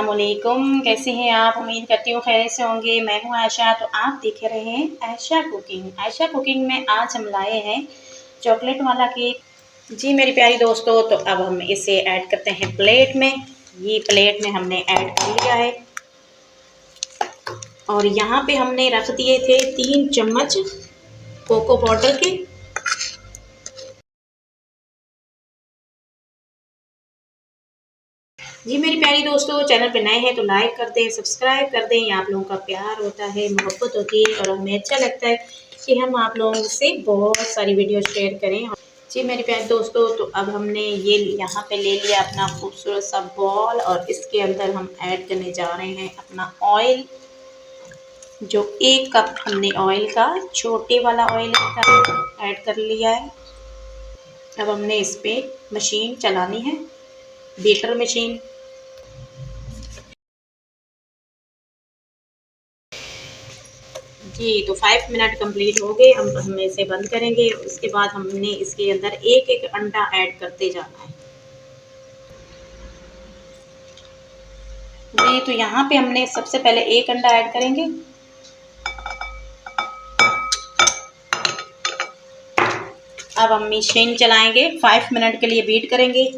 अस्सलामुअलैकुम, कैसे हैं आप? उम्मीद करती हूँ खैरियत से होंगे। मैं हूँ आयशा, तो आप देख रहे हैं आयशा कुकिंग। आयशा कुकिंग में आज हम लाए हैं चॉकलेट वाला केक। जी मेरी प्यारी दोस्तों, तो अब हम इसे ऐड करते हैं प्लेट में। ये प्लेट में हमने ऐड कर लिया है और यहाँ पे हमने रख दिए थे 3 चम्मच कोको पाउडर के। जी मेरी प्यारी दोस्तों, चैनल पे नए हैं तो लाइक कर दें, सब्सक्राइब कर दें। आप लोगों का प्यार होता है, मोहब्बत होती है और हमें अच्छा लगता है कि हम आप लोगों से बहुत सारी वीडियो शेयर करें। जी मेरी प्यारी दोस्तों, तो अब हमने ये यहाँ पे ले लिया अपना खूबसूरत सा बॉल और इसके अंदर हम ऐड करने जा रहे हैं अपना ऑयल। जो 1 कप हमने ऑयल का, छोटे वाला ऑयल का ऐड कर लिया है। अब हमने इस पे मशीन चलानी है, बीटर मशीन। जी तो 5 मिनट कंप्लीट हो गए। अब हम इसे बंद करेंगे। उसके बाद हमने इसके अंदर एक एक अंडा ऐड करते जाना है। जी तो यहाँ पे हमने सबसे पहले एक अंडा ऐड करेंगे। अब हम मशीन चलाएंगे, 5 मिनट के लिए बीट करेंगे।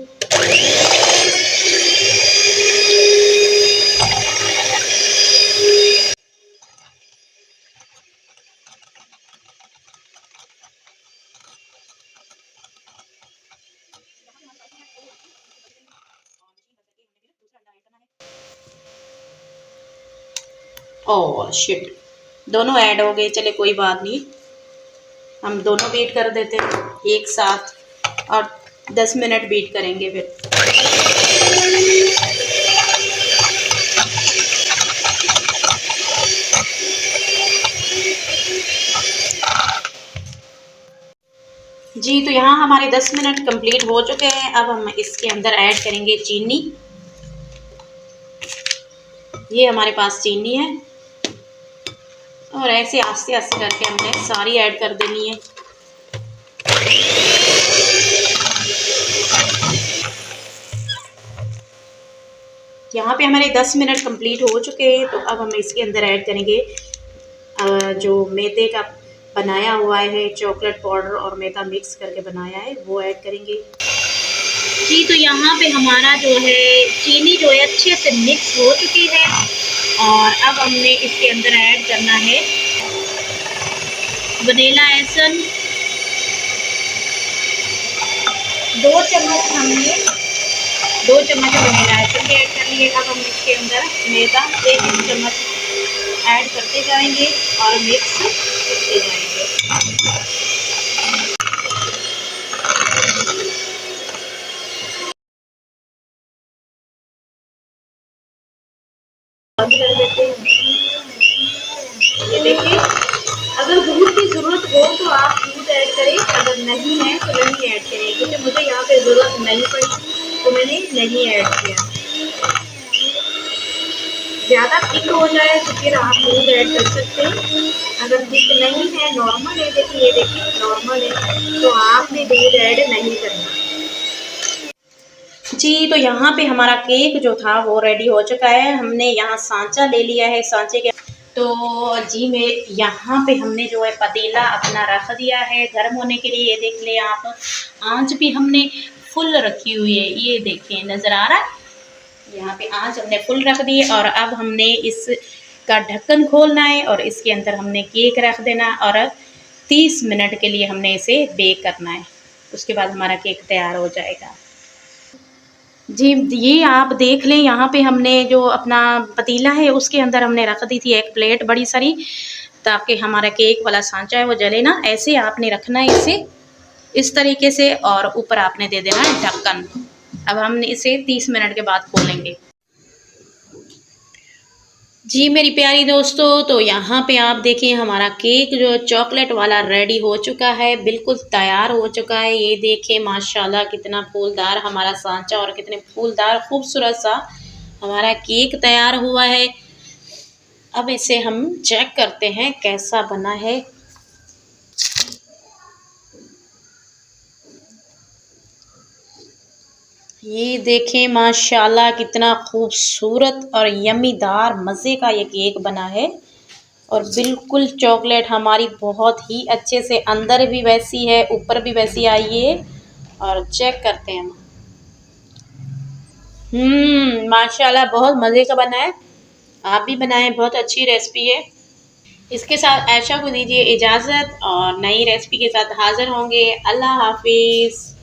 ओह शिट, दोनों ऐड हो गए। चले कोई बात नहीं, हम दोनों बीट कर देते हैं एक साथ और 10 मिनट बीट करेंगे फिर। जी तो यहाँ हमारे 10 मिनट कंप्लीट हो चुके हैं। अब हम इसके अंदर ऐड करेंगे चीनी। ये हमारे पास चीनी है और ऐसे आस्ते आस्ते करके हमने सारी ऐड कर देनी है। यहाँ पे हमारे 10 मिनट कंप्लीट हो चुके हैं। तो अब हम इसके अंदर ऐड करेंगे जो मैदे का बनाया हुआ है, चॉकलेट पाउडर और मैदा मिक्स करके बनाया है, वो ऐड करेंगे। जी तो यहाँ पे हमारा जो है चीनी जो है अच्छे से मिक्स हो चुकी है और अब हमने इसके अंदर ऐड करना है वनीला एसेंस। 2 चम्मच हमने 2 चम्मच वनीला एसेंस ऐड कर लिए। अब हम इसके अंदर मैदा 1 चम्मच ऐड करते जाएंगे और मिक्स करते जाएंगे। बंद कर देते हैं। ये देखिए, अगर दूध की ज़रूरत हो तो आप दूध ऐड करें, अगर नहीं है तो नहीं ऐड करें, क्योंकि मुझे यहाँ पे ज़रूरत नहीं पड़ी तो मैंने नहीं ऐड किया। ज़्यादा थिक हो जाए तो फिर आप दूध ऐड कर सकते हैं। अगर थिक नहीं है, नॉर्मल है, देखिए ये देखिए नॉर्मल है, तो आपने दूध ऐड नहीं करना। जी तो यहाँ पे हमारा केक जो था वो रेडी हो चुका है। हमने यहाँ सांचा ले लिया है, सांचे के तो जी मैं यहाँ पे हमने जो है पतीला अपना रख दिया है गर्म होने के लिए। ये देख लें आप, आंच भी हमने फुल रखी हुई है। ये देखें, नज़र आ रहा है? यहाँ पे आंच हमने फुल रख दी है और अब हमने इसका ढक्कन खोलना है और इसके अंदर हमने केक रख देना और 30 मिनट के लिए हमने इसे बेक करना है। उसके बाद हमारा केक तैयार हो जाएगा। जी ये आप देख लें, यहाँ पे हमने जो अपना पतीला है उसके अंदर हमने रख दी थी एक प्लेट बड़ी सारी, ताकि हमारा केक वाला सांचा है वो जले ना। ऐसे आपने रखना है इसे इस तरीके से और ऊपर आपने दे देना है ढक्कन। अब हम इसे 30 मिनट के बाद खोलेंगे। जी मेरी प्यारी दोस्तों, तो यहाँ पे आप देखिए हमारा केक जो चॉकलेट वाला रेडी हो चुका है, बिल्कुल तैयार हो चुका है। ये देखिए माशाल्लाह कितना फूलदार हमारा सांचा और कितने फूलदार खूबसूरत सा हमारा केक तैयार हुआ है। अब इसे हम चेक करते हैं कैसा बना है। ये देखें माशाल्लाह कितना खूबसूरत और यम्मीदार मज़े का ये केक बना है। और बिल्कुल चॉकलेट हमारी बहुत ही अच्छे से अंदर भी वैसी है, ऊपर भी वैसी आई है। और चेक करते हैं हम। माशाल्लाह बहुत मज़े का बना है। आप भी बनाएं, बहुत अच्छी रेसिपी है। इसके साथ आयशा को दीजिए इजाज़त और नई रेसिपी के साथ हाज़िर होंगे। अल्लाह हाफिज़।